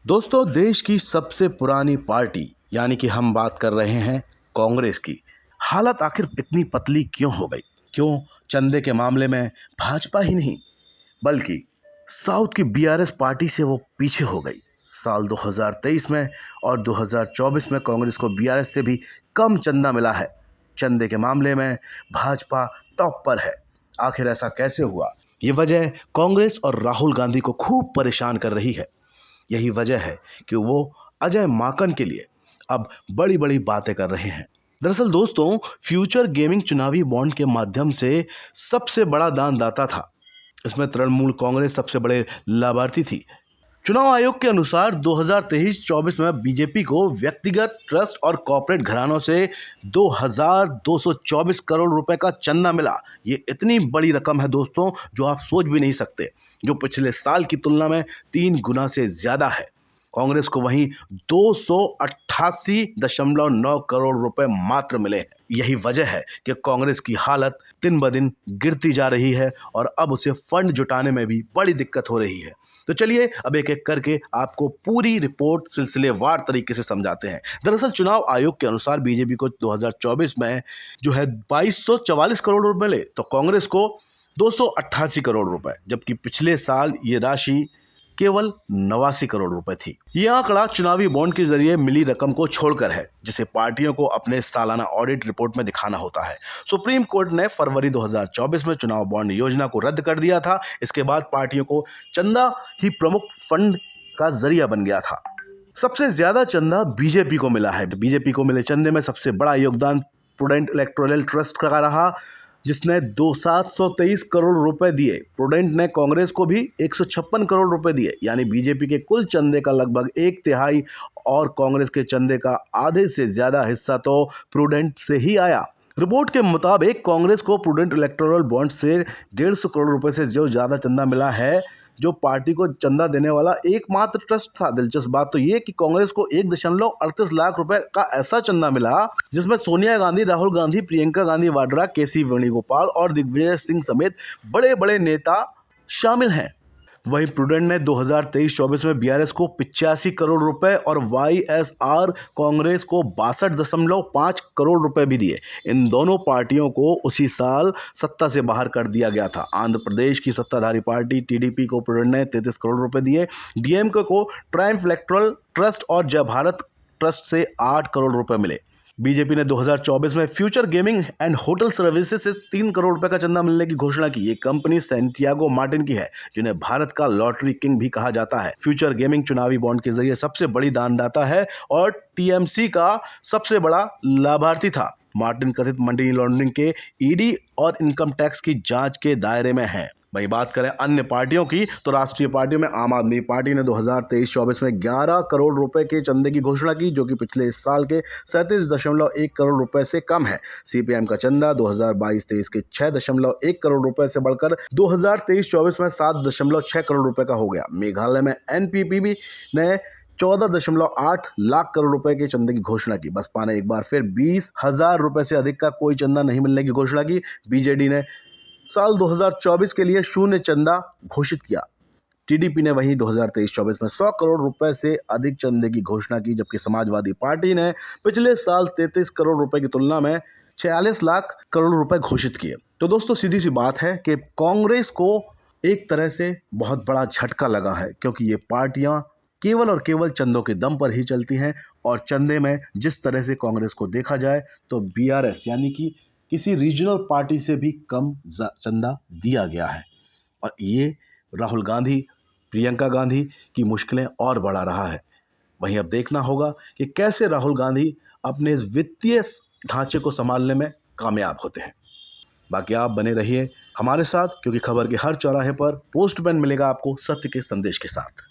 दोस्तों, देश की सबसे पुरानी पार्टी यानी कि हम बात कर रहे हैं कांग्रेस की। हालत आखिर इतनी पतली क्यों हो गई? क्यों चंदे के मामले में भाजपा ही नहीं बल्कि साउथ की बीआरएस पार्टी से वो पीछे हो गई। साल 2023 में और 2024 में कांग्रेस को बीआरएस से भी कम चंदा मिला है। चंदे के मामले में भाजपा टॉप पर है। आखिर ऐसा कैसे हुआ? ये वजह कांग्रेस और राहुल गांधी को खूब परेशान कर रही है। यही वजह है कि वो अजय माकन के लिए अब बड़ी बड़ी बातें कर रहे हैं। दरअसल दोस्तों, फ्यूचर गेमिंग चुनावी बॉन्ड के माध्यम से सबसे बड़ा दानदाता था। इसमें तृणमूल कांग्रेस सबसे बड़े लाभार्थी थी। चुनाव आयोग के अनुसार 2023-24 में बीजेपी को व्यक्तिगत, ट्रस्ट और कॉर्पोरेट घरानों से 2224 करोड़ रुपए का चंदा मिला। ये इतनी बड़ी रकम है दोस्तों, जो आप सोच भी नहीं सकते, जो पिछले साल की तुलना में 3 गुना से ज्यादा है। कांग्रेस को वहीं 288.9 करोड़ रुपए मात्र मिले हैं। यही वजह है कि कांग्रेस की हालत दिन ब दिन गिरती जा रही है और अब उसे फंड जुटाने में भी बड़ी दिक्कत हो रही है। तो चलिए अब एक एक करके आपको पूरी रिपोर्ट सिलसिलेवार तरीके से समझाते हैं। दरअसल चुनाव आयोग के अनुसार बीजेपी को 2024 में जो है 2244 करोड़ रुपए मिले, तो कांग्रेस को 288 करोड़ रुपए, जबकि पिछले साल ये राशि केवल 89 करोड़ रुपए थी। यह आंकड़ा चुनावी बॉन्ड के जरिए मिली रकम को छोड़कर है, जिसे पार्टियों को अपने सालाना ऑडिट रिपोर्ट में दिखाना होता है। सुप्रीम कोर्ट ने फरवरी 2024 में चुनाव बॉन्ड योजना को रद्द कर दिया था। इसके बाद पार्टियों को चंदा ही प्रमुख फंड का जरिया बन गया था। सबसे ज्यादा चंदा बीजेपी को मिला है। बीजेपी को मिले चंदे में सबसे बड़ा योगदान प्रूडेंट इलेक्टोरल ट्रस्ट का रहा, जिसने 723 करोड़ रुपए दिए। प्रूडेंट ने कांग्रेस को भी 156 करोड़ रुपए दिए, यानी बीजेपी के कुल चंदे का लगभग 1/3 और कांग्रेस के चंदे का आधे से ज्यादा हिस्सा तो प्रूडेंट से ही आया। रिपोर्ट के मुताबिक कांग्रेस को प्रूडेंट इलेक्टोरल बॉन्ड से 150 करोड़ रुपए से जो ज्यादा चंदा मिला है, जो पार्टी को चंदा देने वाला एकमात्र ट्रस्ट था। दिलचस्प बात तो ये कि कांग्रेस को 1.38 लाख रुपए का ऐसा चंदा मिला, जिसमें सोनिया गांधी, राहुल गांधी, प्रियंका गांधी वाड्रा, केसी वेणुगोपाल और दिग्विजय सिंह समेत बड़े बड़े नेता शामिल हैं। वहीं प्रूडेंट ने 2023-24 में बीआरएस को 85 करोड़ रुपए और वाईएसआर कांग्रेस को 62.5 करोड़ रुपए भी दिए। इन दोनों पार्टियों को उसी साल सत्ता से बाहर कर दिया गया था। आंध्र प्रदेश की सत्ताधारी पार्टी टीडीपी को प्रूडेंट ने 33 करोड़ रुपए दिए। डीएमके को ट्रायम्फ इलेक्टोरल ट्रस्ट और जय भारत ट्रस्ट से 8 करोड़ रुपए मिले। बीजेपी ने 2024 में future gaming and hotel services से 3 करोड़ रुपए का चंदा मिलने की घोषणा की। ये कंपनी सैंटियागो मार्टिन की है, जिन्हें भारत का लॉटरी किंग भी कहा जाता है। फ्यूचर गेमिंग चुनावी बॉन्ड के जरिए सबसे बड़ी दानदाता है और टीएमसी का सबसे बड़ा लाभार्थी था। मार्टिन कथित मनी लॉन्ड्रिंग के ईडी और इनकम टैक्स की जांच के दायरे में है। वही बात करें अन्य पार्टियों की, तो राष्ट्रीय पार्टियों में आम आदमी पार्टी ने 2023-24 में 11 करोड़ रुपए के चंदे की घोषणा की, जो कि पिछले साल के 37.1 करोड़ रुपए से कम है। सीपीएम का चंदा 2022-23 के 6.1 करोड़ रुपए से बढ़कर 2023-24 में 7.6 करोड़ रुपए का हो गया। मेघालय में एनपीपी ने 14.8 लाख करोड़ रुपए के चंदे की घोषणा की। बसपा ने एक बार फिर 20,000 रुपए से अधिक का कोई चंदा नहीं मिलने की घोषणा की। बीजेडी ने साल 2024 के लिए शून्य चंदा घोषित किया। टीडीपी ने वहीं 2023-24 में 100 करोड़ रुपए से अधिक चंदे की घोषणा की, जबकि समाजवादी पार्टी ने पिछले साल 33 करोड़ रुपए की तुलना में 46 लाख करोड़ रुपए घोषित किए। तो दोस्तों, सीधी सी बात है कि कांग्रेस को एक तरह से बहुत बड़ा झटका लगा है, क्योंकि ये पार्टियां केवल और केवल चंदों के दम पर ही चलती हैं। और चंदे में जिस तरह से कांग्रेस को देखा जाए, तो बीआरएस यानी कि किसी रीजनल पार्टी से भी कम चंदा दिया गया है। और ये राहुल गांधी, प्रियंका गांधी की मुश्किलें और बढ़ा रहा है। वहीं अब देखना होगा कि कैसे राहुल गांधी अपने इस वित्तीय ढांचे को संभालने में कामयाब होते हैं। बाकी आप बने रहिए हमारे साथ, क्योंकि खबर के हर चौराहे पर पोस्टमैन मिलेगा आपको सत्य के संदेश के साथ।